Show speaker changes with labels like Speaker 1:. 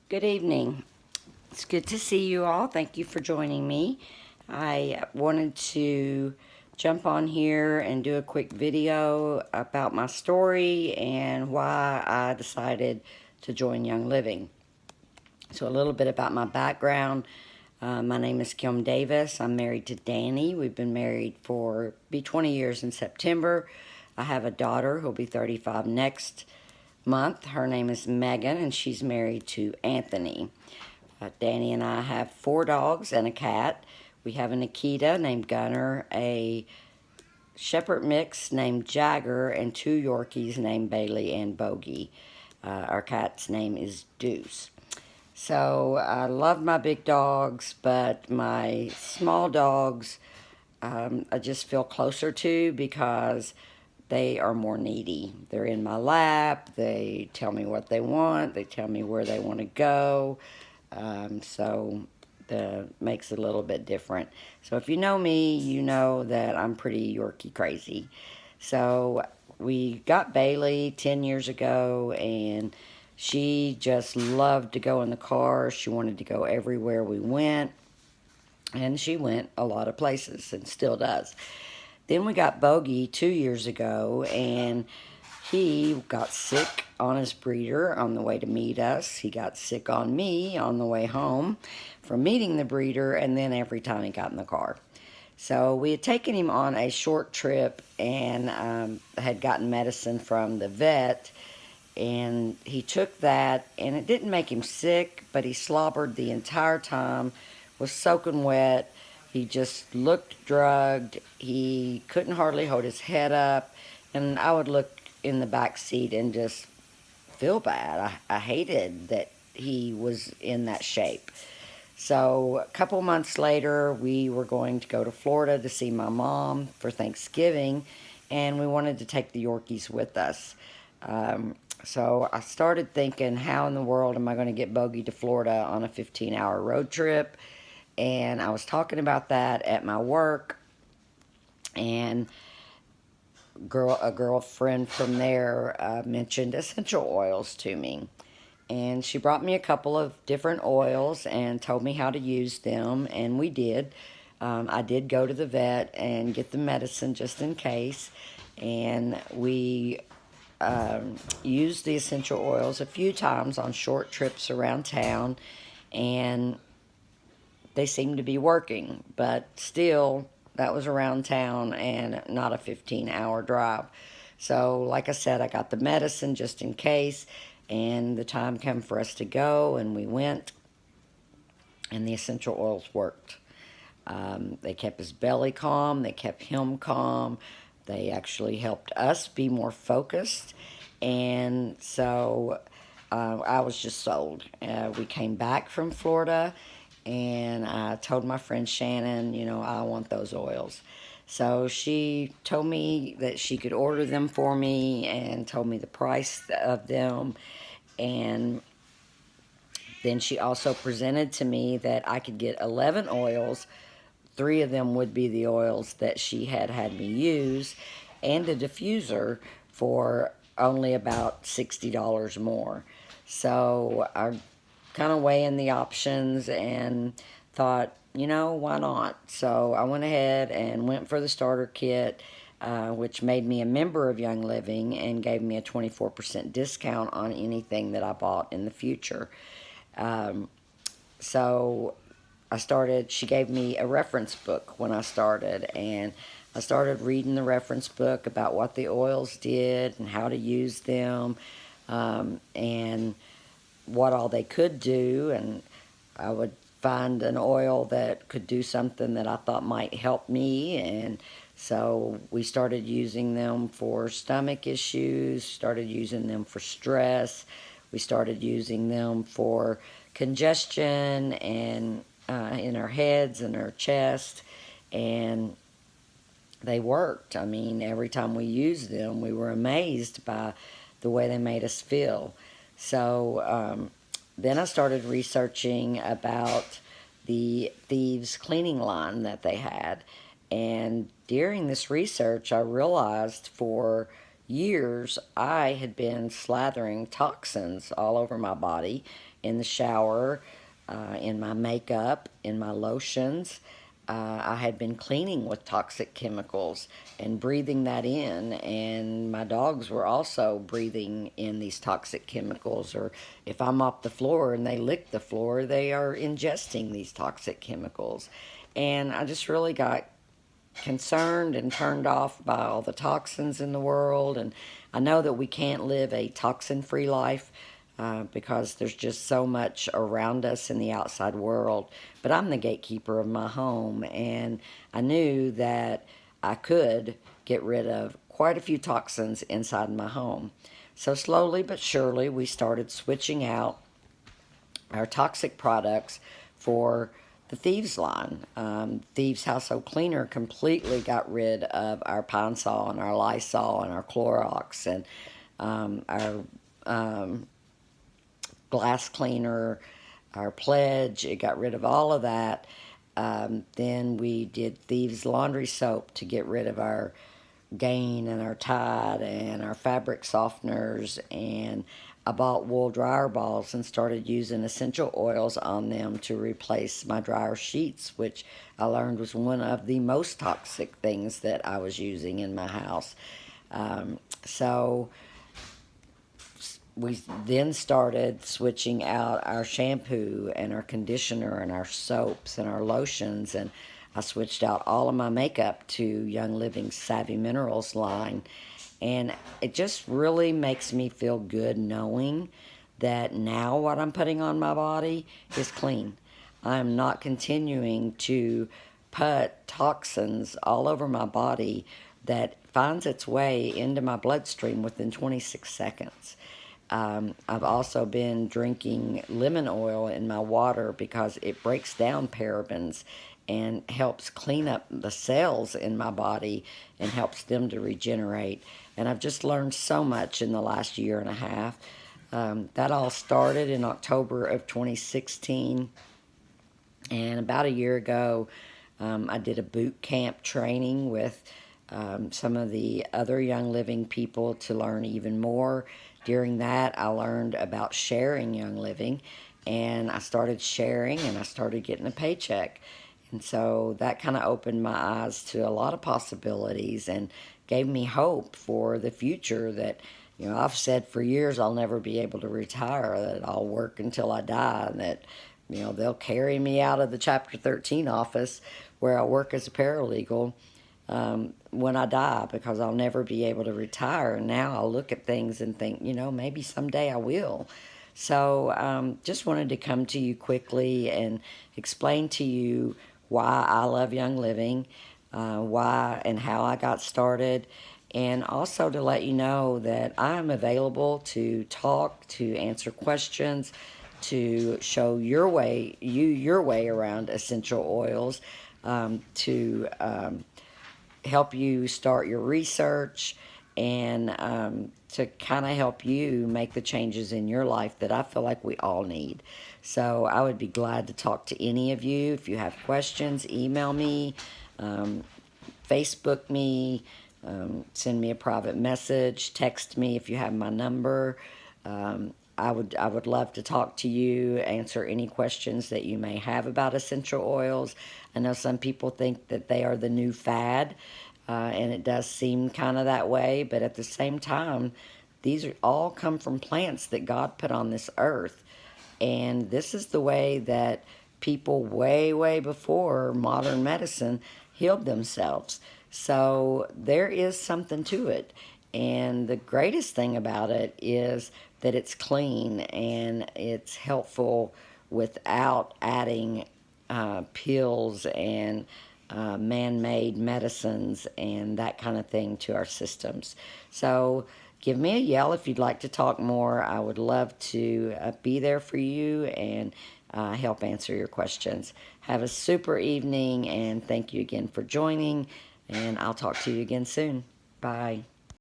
Speaker 1: Good evening. It's good to see you all. Thank you for joining me. I wanted to jump on here and do a quick video about my story and why I decided to join Young Living. So, a little bit about my background. My name is Kim Davis. I'm married to Danny. We've been married for 20 years in September. I have a daughter who'll be 35 next month. Her name is Megan, and she's married to Anthony. Danny and I have 4 dogs and a cat. We have an Akita named Gunner, a Shepherd mix named Jagger, and 2 Yorkies named Bailey and Bogey. Our cat's name is Deuce. So I love my big dogs, but my small dogs I just feel closer to because they are more needy. They're in my lap. They tell me what they want. They tell me where they want to go. So the makes it a little bit different. So if you know me, you know that I'm pretty Yorkie crazy. So we got Bailey 10 years ago, and she just loved to go in the car. She wanted to go everywhere we went, and she went a lot of places and still does. Then we got Bogey 2 years ago, and he got sick on his breeder on the way to meet us. He got sick on me on the way home from meeting the breeder, and then every time he got in the car. So we had taken him on a short trip and had gotten medicine from the vet, and he took that, and it didn't make him sick, but he slobbered the entire time, was soaking wet. He just looked drugged. He couldn't hardly hold his head up, and I would look in the back seat and just feel bad. I hated that he was in that shape. So a couple months later, we were going to go to Florida to see my mom for Thanksgiving, and we wanted to take the Yorkies with us. So I started thinking, how in the world am I going to get Bogey to Florida on a 15-hour road trip? And I was talking about that at my work, and a girlfriend from there mentioned essential oils to me. And she brought me a couple of different oils and told me how to use them, and we did. I did go to the vet and get the medicine just in case, and we used the essential oils a few times on short trips around town, and they seemed to be working, but still, that was around town and not a 15-hour drive. So, like I said, I got the medicine just in case, and the time came for us to go, and we went, and the essential oils worked. They kept his belly calm, they kept him calm, they actually helped us be more focused, and so I was just sold. We came back from Florida, and I told my friend Shannon, I want those oils. So she told me that she could order them for me and told me the price of them. And then she also presented to me that I could get 11 oils. 3 of them would be the oils that she had me use, and a diffuser for only about $60 more. So I kind of weighing the options and thought, why not? So I went ahead and went for the starter kit, which made me a member of Young Living and gave me a 24% discount on anything that I bought in the future. So she gave me a reference book when I started, and I started reading the reference book about what the oils did and how to use them, and what all they could do, and I would find an oil that could do something that I thought might help me, and so we started using them for stomach issues, started using them for stress, we started using them for congestion and in our heads and our chest, and they worked. I mean, every time we used them, we were amazed by the way they made us feel. So then I started researching about the Thieves cleaning line that they had. And during this research, I realized for years, I had been slathering toxins all over my body, in the shower, in my makeup, in my lotions. I had been cleaning with toxic chemicals and breathing that in, and my dogs were also breathing in these toxic chemicals. Or if I mop the floor and they lick the floor, they are ingesting these toxic chemicals. And I just really got concerned and turned off by all the toxins in the world. And I know that we can't live a toxin-free life because there's just so much around us in the outside world. But I'm the gatekeeper of my home, and I knew that I could get rid of quite a few toxins inside my home. So slowly but surely, we started switching out our toxic products for the Thieves line. Thieves Household Cleaner completely got rid of our Pine Sol and our Lysol and our Clorox and our glass cleaner, our Pledge. It got rid of all of that. Then we did Thieves Laundry Soap to get rid of our Gain and our Tide and our fabric softeners. And I bought wool dryer balls and started using essential oils on them to replace my dryer sheets, which I learned was one of the most toxic things that I was using in my house. So we then started switching out our shampoo and our conditioner and our soaps and our lotions, and I switched out all of my makeup to Young Living Savvy Minerals line. And it just really makes me feel good knowing that now what I'm putting on my body is clean. I'm not continuing to put toxins all over my body that finds its way into my bloodstream within 26 seconds. I've also been drinking lemon oil in my water because it breaks down parabens and helps clean up the cells in my body and helps them to regenerate. And I've just learned so much in the last year and a half. That all started in October of 2016. And about a year ago, I did a boot camp training with some of the other Young Living people to learn even more. During that, I learned about sharing Young Living, and I started sharing, and I started getting a paycheck. And so that kind of opened my eyes to a lot of possibilities and gave me hope for the future. That, you know, I've said for years I'll never be able to retire, that I'll work until I die, and that, you know, they'll carry me out of the Chapter 13 office where I work as a paralegal when I die, because I'll never be able to retire. And now I'll look at things and think, you know, maybe someday I will. So just wanted to come to you quickly and explain to you why I love Young Living, why and how I got started, and also to let you know that I'm available to talk, to answer questions, to show your way around essential oils, to help you start your research, and to kind of help you make the changes in your life that I feel like we all need. So I would be glad to talk to any of you. If you have questions, email me, Facebook me, send me a private message, text me if you have my number. I would love to talk to you, answer any questions that you may have about essential oils. I know some people think that they are the new fad, and it does seem kind of that way, but at the same time, these are all come from plants that God put on this earth. And this is the way that people way, way before modern medicine healed themselves. So there is something to it. And the greatest thing about it is that it's clean and it's helpful without adding pills and man-made medicines and that kind of thing to our systems. So give me a yell if you'd like to talk more. I would love to be there for you and help answer your questions. Have a super evening, and thank you again for joining, and I'll talk to you again soon. Bye.